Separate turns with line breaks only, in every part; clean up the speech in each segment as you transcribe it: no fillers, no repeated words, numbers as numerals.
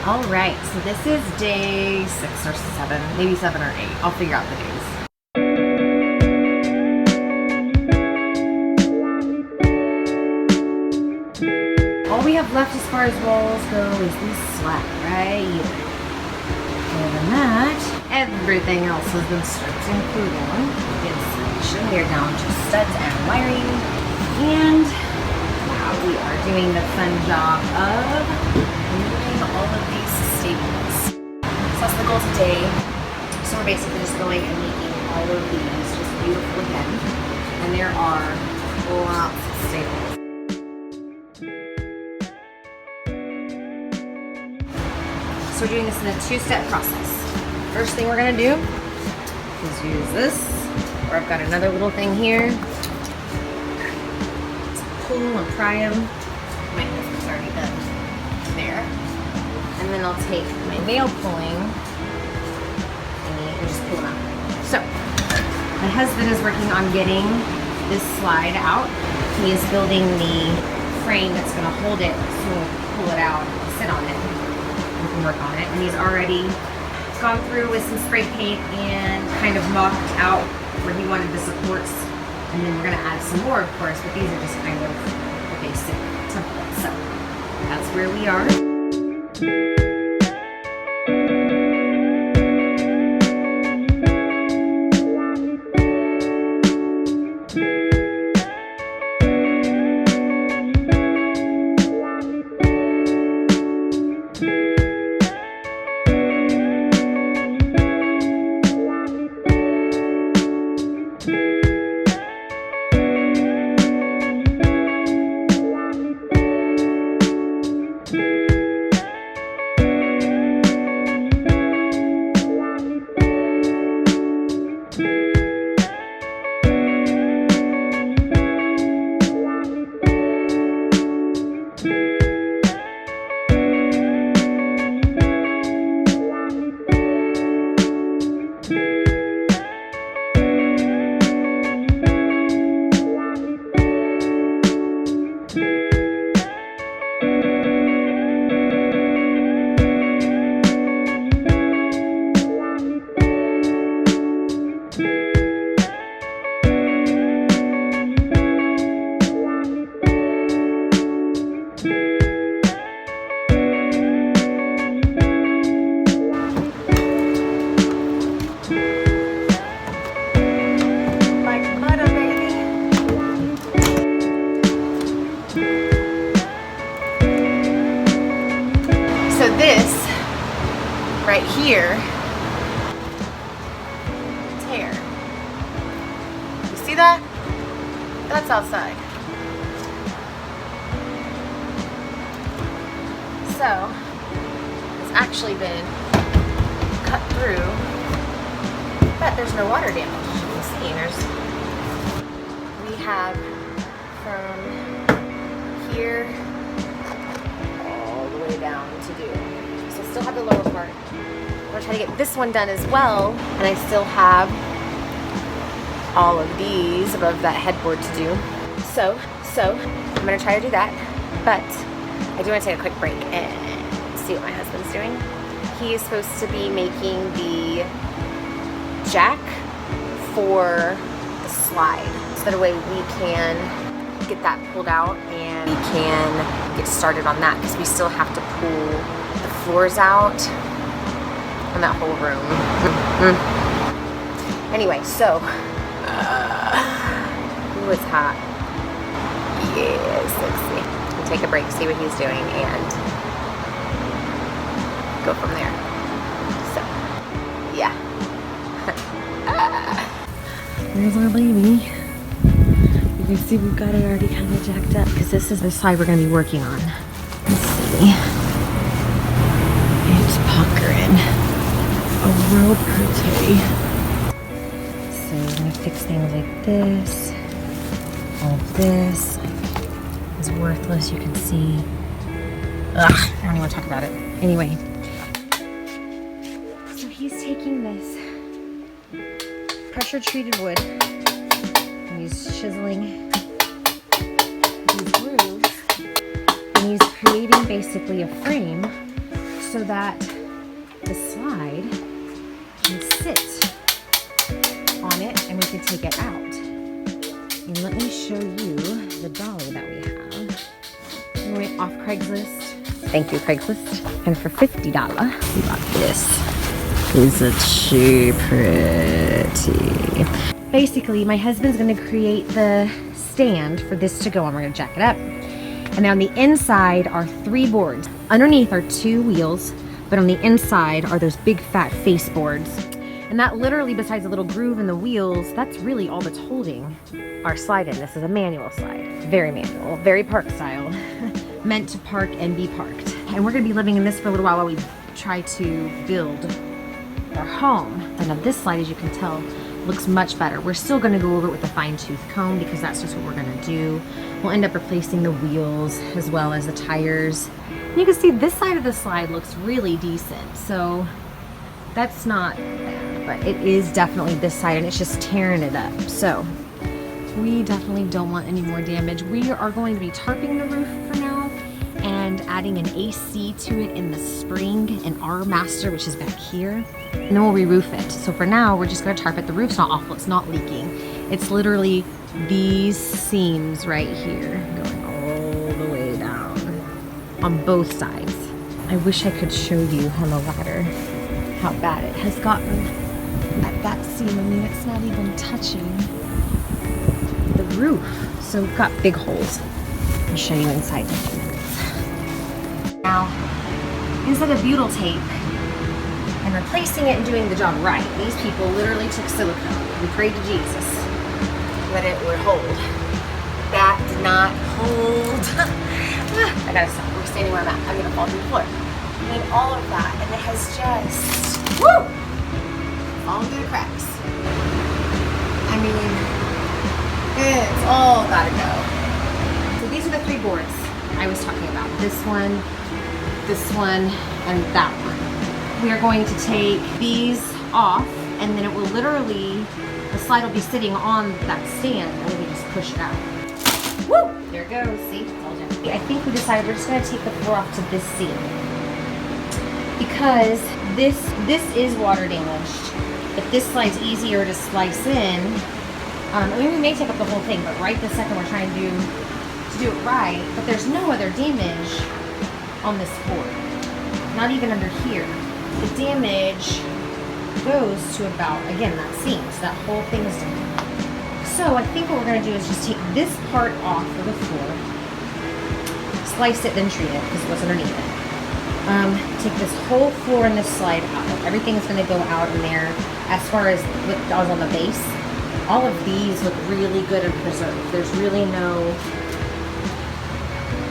All right, so this is day 6 or 7, maybe 7 or 8. I'll figure out the days. All we have left as far as walls go is this slab right here. Other than that, everything else has been stripped, including insulation. We are down to studs and wiring, and now we are doing the fun job of removing all of these staples. So that's the goal today. So we're basically just going and making all of these just beautiful again, and there are lots of staples. So we're doing this in a 2-step process. First thing we're gonna do is use this, or I've got another little thing here. To pull and pry them. My husband's already done there. And then I'll take my nail pulling thingy and just pull them out. So, my husband is working on getting this slide out. He is building the frame that's gonna hold it, so we'll pull it out and sit on it. We can work on it, and he's already gone through with some spray paint and kind of mocked out where he wanted the supports, and then we're going to add some more, of course, but these are just kind of the basic template. So that's where we are. This right here, tear. You see that? That's outside. So it's actually been cut through, but there's no water damage. As you can see, we have from here all the way down to do. So I still have the lower part. I'm gonna try to get this one done as well, and I still have all of these above that headboard to do. So I'm gonna try to do that, but I do want to take a quick break and see what my husband's doing. He is supposed to be making the jack for the slide, so that way we can get that pulled out and we can get started on that, because we still have to pull the floors out in that whole room. Anyway, so ooh, it's hot. Yes, let's see. We'll take a break, see what he's doing, and go from there. So, yeah. There's our baby. You can see we've got it already kind of jacked up, because this is the side we're going to be working on. Let's see. It's puckering. A real pretty. So we're going to fix things like this. All of this is worthless, you can see. Ugh, I don't even want to talk about it. Anyway. So he's taking this pressure treated wood and he's chiseling these grooves, and he's creating basically a frame so that the slide can sit on it and we can take it out. And let me show you the dolly that we have. We went off Craigslist. Thank you, Craigslist. And for $50, we got this. Isn't she pretty? Basically, my husband's gonna create the stand for this to go on. We're gonna jack it up. And then on the inside are 3 boards. Underneath are 2 wheels, but on the inside are those big fat face boards. And that literally, besides a little groove in the wheels, that's really all that's holding our slide in. This is a manual slide. Very manual, very park style. Meant to park and be parked. And we're gonna be living in this for a little while we try to build our home. And now this slide, as you can tell, looks much better. We're still gonna go over it with a fine tooth comb because that's just what we're gonna do. We'll end up replacing the wheels as well as the tires. And you can see this side of the slide looks really decent. So that's not bad, but it is definitely this side and it's just tearing it up. So we definitely don't want any more damage. We are going to be tarping the roof for now and adding an AC to it in the spring in our master, which is back here. And then we'll re-roof it. So for now, we're just gonna tarp it. The roof's not awful, it's not leaking. It's literally these seams right here going all the way down on both sides. I wish I could show you on the ladder how bad it has gotten at that seam. I mean, it's not even touching the roof. So we've got big holes. I'll show you inside the holes. Now, instead of butyl tape and replacing it and doing the job right, these people literally took silicone. We prayed to Jesus that it would hold. That did not hold. I gotta stop. We're standing where I'm at. I'm gonna fall through the floor. I mean, all of that, and it has just, woo! Fallen through the cracks. I mean, it's all gotta go. So these are the 3 boards I was talking about. This one, and that one. We are going to take these off, and then it will literally, the slide will be sitting on that stand, and we can just push it out. Woo! There it goes, see? Told you. I think we decided we're just gonna take the floor off to this seam. Because this is water damaged. If this slide's easier to slice in, I mean, we may take up the whole thing, but right this second we're trying to do it right, but there's no other damage on this board. Not even under here. The damage goes to about, again, that seam. So that whole thing is done. So I think what we're gonna do is just take this part off of the floor, slice it, then treat it, because it was underneath it. Take this whole floor and this slide out. Everything is gonna go out in there. As far as what was on the base, all of these look really good and preserved. There's really no,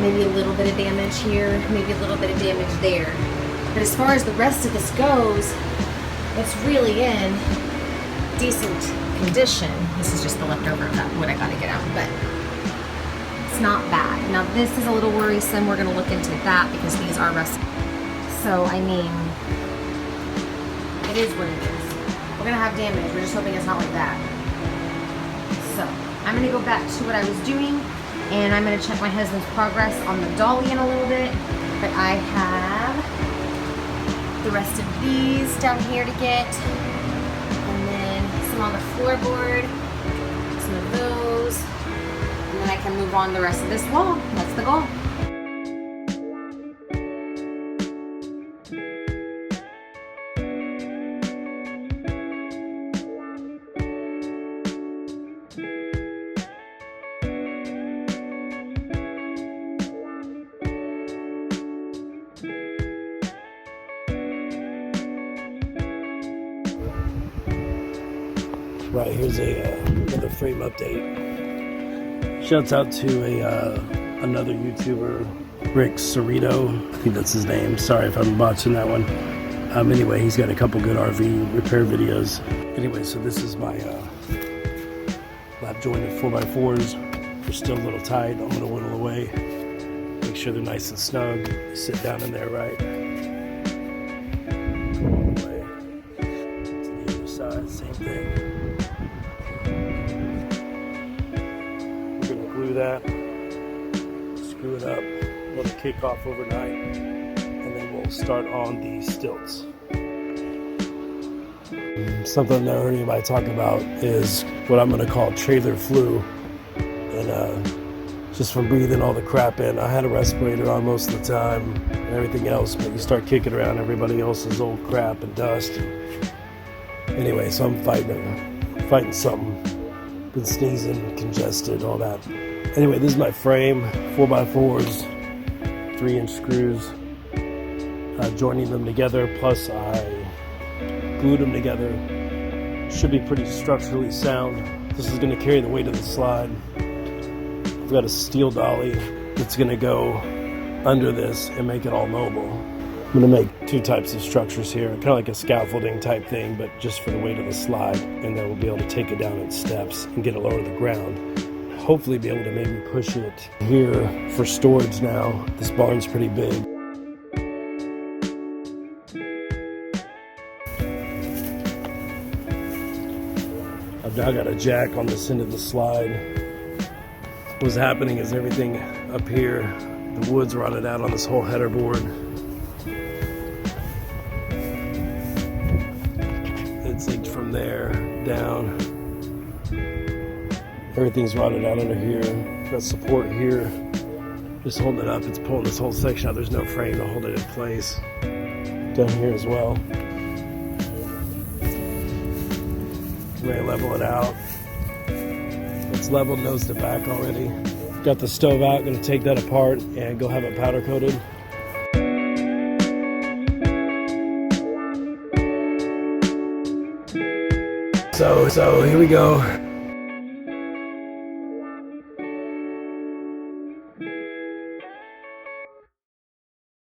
maybe a little bit of damage here, maybe a little bit of damage there. But as far as the rest of this goes, it's really in decent condition. This is just the leftover of that wood I gotta get out, but it's not bad. Now this is a little worrisome. We're gonna look into that because these are rusty. So, I mean, it is what it is. We're gonna have damage. We're just hoping it's not like that. So, I'm gonna go back to what I was doing and I'm gonna check my husband's progress on the dolly in a little bit. But I have the rest of these down here to get. And then some on the floorboard, some of those. And then I can move on the rest of this wall. That's the goal.
Right, here's another frame update. Shouts out to another YouTuber, Rick Cerrito. I think that's his name. Sorry if I'm botching that one. Anyway, he's got a couple good RV repair videos. Anyway, so this is my lap jointed 4x4s. They're still a little tight. I'm gonna whittle away. Make sure they're nice and snug. They sit down in there right. Go all the way to the other side, same thing. Glue that, screw it up, let it kick off overnight, and then we'll we'll start on the stilts. Something I've never heard anybody talk about is what I'm going to call trailer flu. And just from breathing all the crap in. I had a respirator on most of the time and everything else, but you start kicking around everybody else's old crap and dust. Anyway, so I'm fighting something. Been sneezing, congested, all that. Anyway, this is my frame, 4x4s, 3-inch screws. Joining them together, plus I glued them together. Should be pretty structurally sound. This is going to carry the weight of the slide. I've got a steel dolly that's going to go under this and make it all mobile. I'm going to make 2 types of structures here, kind of like a scaffolding type thing, but just for the weight of the slide, and then we'll be able to take it down in steps and get it lower to the ground. Hopefully be able to maybe push it here for storage now. This barn's pretty big. I've now got a jack on this end of the slide. What's happening is everything up here, the wood's rotted out on this whole header board. It's leaked from there down. Everything's rotted out under here. Got support here, just holding it up. It's pulling this whole section out. There's no frame to hold it in place. Down here as well. Ready to level it out. It's leveled nose to back already. Got the stove out, gonna take that apart and go have it powder coated. So here we go.